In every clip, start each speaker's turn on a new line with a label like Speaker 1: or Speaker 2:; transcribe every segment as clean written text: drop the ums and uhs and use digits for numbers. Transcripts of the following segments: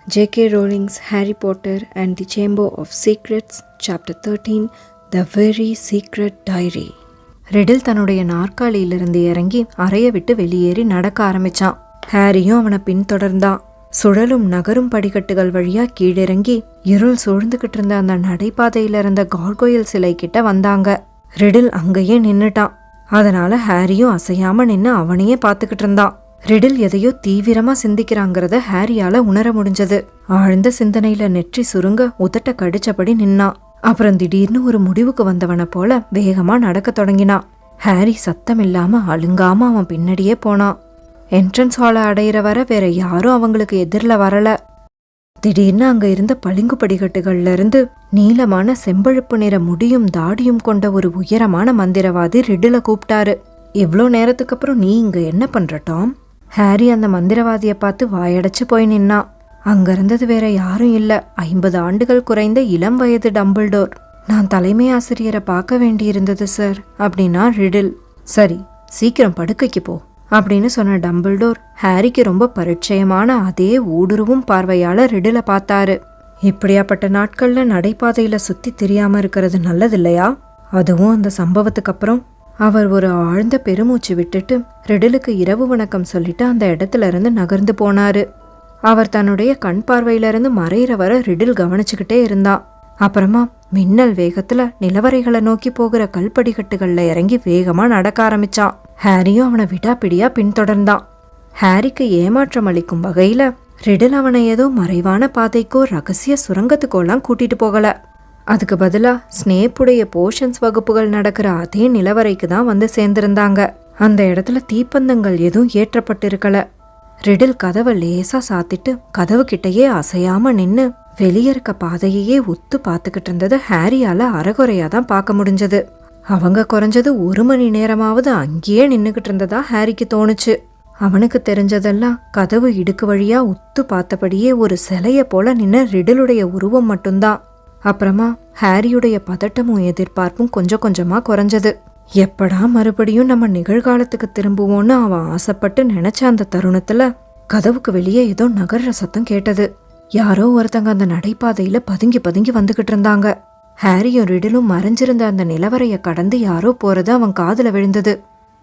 Speaker 1: J.K. Rowling's Harry Potter and the Chamber of Secrets, Chapter 13, The Very Secret Diary. ரெடில் தன்னுடைய நாற்காலியிலிருந்து இறங்கி அறையை விட்டு வெளியேறி நடக்க ஆரம்பிச்சான். ஹாரியும் அவனை பின்தொடர்ந்தான். சுழலும் நகரும் படிக்கட்டுகள் வழியா கீழிறங்கி இருள் சூழ்ந்துகிட்டு இருந்த அந்த நடைபாதையில இருந்த கார்கோயில் சிலை கிட்ட வந்தாங்க. ரெடில் அங்கேயே நின்னுட்டான். அதனால ஹாரியும் அசையாம நின்னு அவனையே பாத்துக்கிட்டு இருந்தான். ரெடில் எதையோ தீவிரமா சிந்திக்கிறாங்கிறத ஹாரியால உணர முடிஞ்சது. ஆழ்ந்த சிந்தனையில நெற்றி சுருங்க உதட்ட கடிச்சபடி நின்னான். அப்புறம் திடீர்னு ஒரு முடிவுக்கு வந்தவனை போல வேகமா நடக்க தொடங்கினான். ஹாரி சத்தம் இல்லாம அழுங்காம அவன் பின்னாடியே போனான். என்ட்ரன்ஸ் ஹாலை அடையிற வர வேற யாரும் அவங்களுக்கு எதிரில் வரல. திடீர்னு அங்க இருந்த பளிங்கு படிக்கட்டுகள்ல இருந்து நீளமான செம்பழுப்பு நிற முடியும் தாடியும் கொண்ட ஒரு உயரமான மந்திரவாதி ரெடில கூப்பிட்டாரு. இவ்ளோ நேரத்துக்கு அப்புறம் நீ இங்க என்ன பண்ற டாம்? ஹாரி அந்த மந்திரவாதியை பார்த்து வாயடைச்சு போய் நின்னான். அங்க இருந்தது வேற யாரும் இல்ல, 50 ஆண்டுகள் குறைந்த இளம் வயது டம்பிள்டோர். நான் தலைமை ஆசிரியரை பார்க்க வேண்டியிருந்தது சார் அப்படின்னா ரெடில். சரி, சீக்கிரம் படுக்கைக்கு போ அப்படின்னு சொன்ன டம்பிள்டோர் ஹாரிக்கு ரொம்ப பரிச்சயமான அதே ஊடுருவும் பார்வையால ரெடில பார்த்தாரு. இப்படியாப்பட்ட நாட்கள்ல நடைபாதையில சுத்தி தெரியாம இருக்கிறது நல்லதில்லையா? அதுவும் அந்த சம்பவத்துக்கு அப்புறம். அவர் ஒரு ஆழ்ந்த பெருமூச்சு விட்டுட்டு ரெடிலுக்கு இரவு வணக்கம் சொல்லிட்டு அந்த இடத்துல இருந்து நகர்ந்து போனாரு. அவர் தன்னுடைய கண் பார்வையிலிருந்து மறையிற வர ரெடில் கவனிச்சுக்கிட்டே இருந்தான். அப்புறமா மின்னல் வேகத்துல நிலவரைகளை நோக்கி போகிற கல்படிக்கட்டுகள்ல இறங்கி வேகமா நடக்க ஆரம்பிச்சான். ஹாரியும் அவனை விடாப்பிடியா பின்தொடர்ந்தான். ஹாரிக்கு ஏமாற்றம் அளிக்கும் வகையில ரெடில் அவனை ஏதோ மறைவான பாதைக்கோ ரகசிய சுரங்கத்துக்கோலாம் கூட்டிட்டு போகல. அதுக்கு பதிலா ஸ்னேப்புடைய போஷன்ஸ் வகுப்புகள் நடக்கிற அதே நிலவரைக்கு தான் வந்து சேர்ந்திருந்தாங்க. அந்த இடத்துல தீப்பந்தங்கள் எதுவும் ஏற்றப்பட்டிருக்கல. ரெடில் கதவை லேசா சாத்திட்டு கதவு கிட்டையே அசையாம நின்னு வெளியே இருக்க பாதையே உத்து பார்த்துக்கிட்டு இருந்தது ஹாரியால அரைகுறையா தான் பார்க்க முடிஞ்சது. அவங்க குறைஞ்சது 1 மணி நேரமாவது அங்கேயே நின்னுகிட்டு இருந்ததா ஹாரிக்கு தோணுச்சு. அவனுக்கு தெரிஞ்சதெல்லாம் கதவு இடுக்கு வழியா உத்து பார்த்தபடியே ஒரு சிலைய போல நின்ன ரெடிலுடைய உருவம் மட்டும்தான். அப்புறமா ஹாரியுடைய பதட்டமும் எதிர்பார்ப்பும் கொஞ்சம் கொஞ்சமா குறைஞ்சது. எப்படா மறுபடியும் நம்ம நிகழ்காலத்துக்கு திரும்புவோன்னு அவன் ஆசைப்பட்டு நினைச்ச அந்த தருணத்துல கதவுக்கு வெளியே ஏதோ நகர்ற சத்தம் கேட்டது. யாரோ ஒருத்தங்க அந்த நடைபாதையில பதுங்கி பதுங்கி வந்துகிட்டு இருந்தாங்க. ஹாரியும் ரெடிலும் மறைஞ்சிருந்த அந்த நிலவரைய கடந்து யாரோ போறது அவன் காதுல விழுந்தது.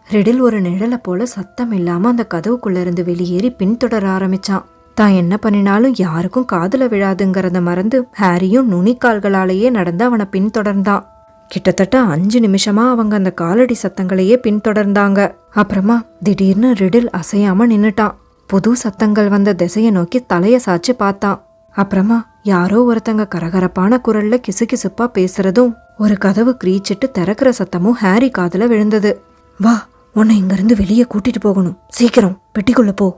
Speaker 1: ரெடில் ஒரு நிழலை போல சத்தம் இல்லாம அந்த கதவுக்குள்ள இருந்து வெளியேறி பின்தொடர ஆரம்பிச்சான். தான் என்ன பண்ணினாலும் யாருக்கும் காதுல விழாதுங்கிறத மறந்து ஹாரியும் நுனிக்கால்களாலேயே நடந்து அவனை பின்தொடர்ந்தான். கிட்டத்தட்ட 5 நிமிஷமா அவங்க அந்த காலடி சத்தங்களையே பின்தொடர்ந்தாங்க. அப்புறமா திடீர்னு ரெடில் அசையாம நின்னுட்டான். புது சத்தங்கள் வந்த திசையை நோக்கி தலைய சாச்சு பார்த்தான். அப்புறமா யாரோ ஒருத்தங்க கரகரப்பான குரல்ல கிசுகிசுப்பா பேசுறதும் ஒரு கதவு கிரீச்சிட்டு திறக்கிற சத்தமும் ஹாரி காதுல விழுந்தது. வா, உன்னை இங்கிருந்து வெளியே கூட்டிட்டு போகணும், சீக்கிரம் பெட்டிக்குள்ள போ.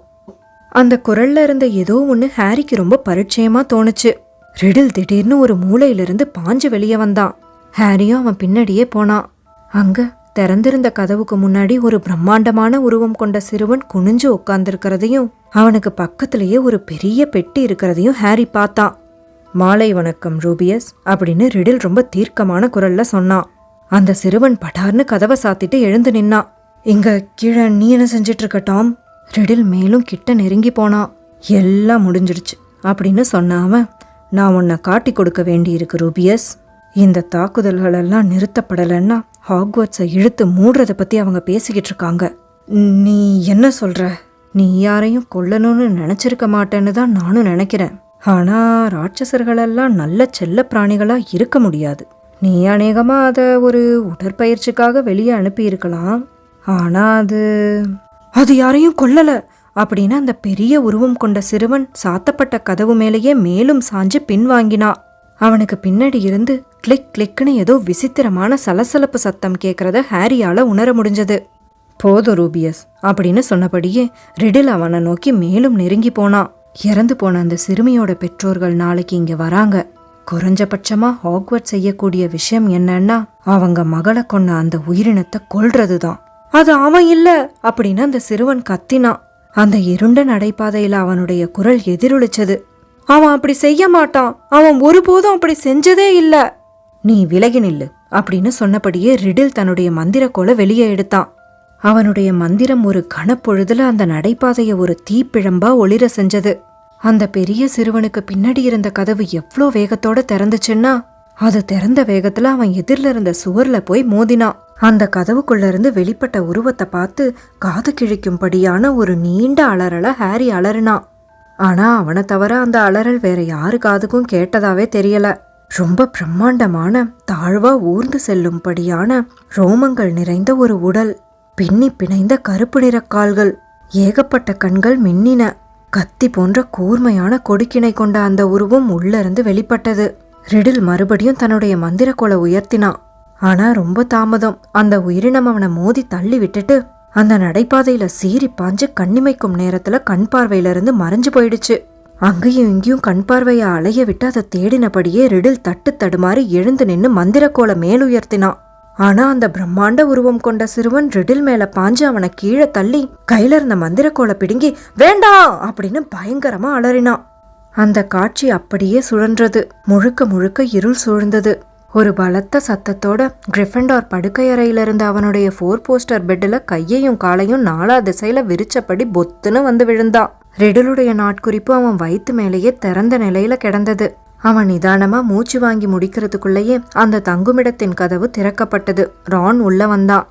Speaker 1: அந்த குரல்ல இருந்த ஏதோ ஒண்ணு ஹாரிக்கு ரொம்ப பரிச்சயமா தோணுச்சு. ரெடில் திடீர்னு ஒரு மூலையிலிருந்து பாஞ்சு வெளியே வந்தான். ஹாரியும் அவன் பின்னாடியே போனான். அங்க திறந்திருந்த கதவுக்கு முன்னாடி ஒரு பிரம்மாண்டமான உருவம் கொண்ட சிறுவன் குனிஞ்சு உட்கார்ந்திருக்கிறதையும் அவனுக்கு பக்கத்திலேயே ஒரு பெரிய பெட்டி இருக்கிறதையும் ஹாரி பார்த்தான். மாலை வணக்கம் ரூபியஸ் அப்படின்னு ரெடில் ரொம்ப தீர்க்கமான குரல்ல சொன்னான். அந்த சிறுவன் படார்னு கதவை சாத்திட்டு எழுந்து நின்னான். இங்க கீழே நீ என்ன செஞ்சிட்டு இருக்க டாம்? ரெடில் மேலும் கிட்ட நெருங்கி போனான். எல்லாம் முடிஞ்சிடுச்சு அப்படின்னு சொன்னாம, நான் உன்னை காட்டி கொடுக்க வேண்டி இருக்கு ரூபியஸ். இந்த தாக்குதல்கள் எல்லாம் நிறுத்தப்படலைன்னா ஹாக்வர்ட்ஸை இழுத்து மூடுறத பத்தி அவங்க பேசிக்கிட்டு இருக்காங்க. நீ என்ன சொல்ற? நீ யாரையும் கொல்லணும்னு நினைச்சிருக்க மாட்டேன்னு தான் நானும் நினைக்கிறேன். ஆனா ராட்சசர்களெல்லாம் நல்ல செல்ல பிராணிகளா இருக்க முடியாது. நீ அநேகமா அதை ஒரு உடற்பயிற்சிக்காக வெளியே அனுப்பி இருக்கலாம். ஆனா அது யாரையும் கொல்லல அப்படின்னு அந்த பெரிய உருவம் கொண்ட சிறுவன் சாத்தப்பட்ட கதவு மேலேயே மேலும் சாஞ்சு பின்வாங்கினான். அவனுக்கு பின்னாடி இருந்து கிளிக் கிளிக்னு ஏதோ விசித்திரமான சலசலப்பு சத்தம் கேட்கறத ஹாரியால உணர முடிஞ்சது. போதும் ரூபியஸ் அப்படின்னு சொன்னபடியே ரெடில் அவனை நோக்கி மேலும் நெருங்கி போனான். இறந்து போன அந்த சிறுமியோட பெற்றோர்கள் நாளைக்கு இங்க வராங்க. குறைஞ்சபட்சமா ஹாக்வர்ட்ஸ் செய்யக்கூடிய விஷயம் என்னன்னா அவங்க மகளை கொன்ன அந்த உயிரினத்தை கொல்றதுதான். அது அவன் இல்ல அப்படின்னு அந்த சிறுவன் கத்தினான். அந்த இருண்ட நடைபாதையில அவனுடைய குரல் எதிரொலிச்சது. அவன் அப்படி செய்ய மாட்டான், அவன் ஒருபோதும் அப்படி செஞ்சதே இல்ல. நீ விலகி நில்லு அப்படின்னு சொன்னபடியே ரெடில் தன்னுடைய மந்திரக்கோலை வெளியே எடுத்தான். அவனுடைய மந்திரம் ஒரு கணப்பொழுதுல அந்த நடைபாதைய ஒரு தீப்பிழம்பா ஒளிர செஞ்சது. அந்த பெரிய சிறுவனுக்கு பின்னாடி இருந்த கதவு எவ்வளோ வேகத்தோட திறந்துச்சுன்னா அது திறந்த வேகத்துல அவன் எதிரில இருந்த சுவர்ல போய் மோதினான். அந்த கதவுக்குள்ள இருந்து வெளிப்பட்ட உருவத்தை பார்த்து காது கிழிக்கும்படியான ஒரு நீண்ட அலறலை ஹாரி அலறினான். ஆனா அவனை தவிர அந்த அலறல் வேற யாரு காதுக்கும் கேட்டதாவே தெரியல. ரொம்ப பிரம்மாண்டமான தாழ்வா ஊர்ந்து செல்லும்படியான ரோமங்கள் நிறைந்த ஒரு உடல், பின்னி பிணைந்த கருப்பு நிற கால்கள், ஏகப்பட்ட கண்கள் மின்னின. கத்தி போன்ற கூர்மையான கொடுக்கினை கொண்ட அந்த உருவம் உள்ள இருந்து வெளிப்பட்டது. ரிடில் மறுபடியும் தன்னுடைய மந்திர கோலை உயர்த்தினான். ஆனா ரொம்ப தாமதம். அந்த உயிரினம் அவனை மோதி தள்ளி விட்டுட்டு அந்த நடைபாதையில சீறி பாஞ்சு கண்ணிமைக்கும் நேரத்துல கண் பார்வையில இருந்து மறைஞ்சு போயிடுச்சு. அங்கேயும் இங்கேயும் கண் பார்வைய அலைய விட்டு அதை தேடினபடியே ரிடில் தட்டு தடுமாறி எழுந்து நின்னு மந்திர கோலை மேலுயர்த்தினான். ஆனா அந்த பிரம்மாண்ட உருவம் கொண்ட சிறுவன் ரிடில் மேல பாஞ்சு அவனை கீழே தள்ளி கையில இருந்த மந்திர கோலை பிடுங்கி வேண்டாம் அப்படின்னு பயங்கரமா அலறினான். அந்த காட்சி அப்படியே சுழன்றது. முழுக்க முழுக்க இருள் சூழ்ந்தது. ஒரு பலத்த சத்தத்தோட கிரிஃபெண்டார் படுக்கை அறையில இருந்த அவனுடைய 4 போஸ்டர் பெட்ல கையையும் காலையும் 4 திசையில விரிச்சபடி பொத்துன்னு வந்து விழுந்தான். ரிடிலுடைய நாட்குறிப்பு அவன் வயிற்று மேலேயே திறந்த நிலையில கிடந்தது. அவன் நிதானமா மூச்சு வாங்கி முடிக்கிறதுக்குள்ளேயே அந்த தங்குமிடத்தின் கதவு திறக்கப்பட்டது. ரான் உள்ள வந்தான்.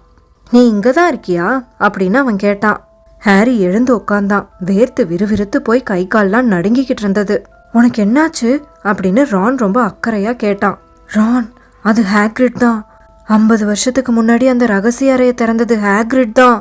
Speaker 1: நீ இங்கதான் இருக்கியா அப்படின்னு அவன் கேட்டான். ஹாரி எழுந்து உட்கார்ந்தான். வேர்த்து விறுவிறுத்து போய் கை கால்லாம் நடுங்கிக்கிட்டு இருந்தது. உனக்கு என்னாச்சு அப்படின்னு ரான் ரொம்ப அக்கறையா கேட்டான். ரான், அது ஹேக்ரிட் தான். 50 வருஷத்துக்கு முன்னாடி அந்த ரகசிய அறையை திறந்தது ஹேக்ரிட் தான்.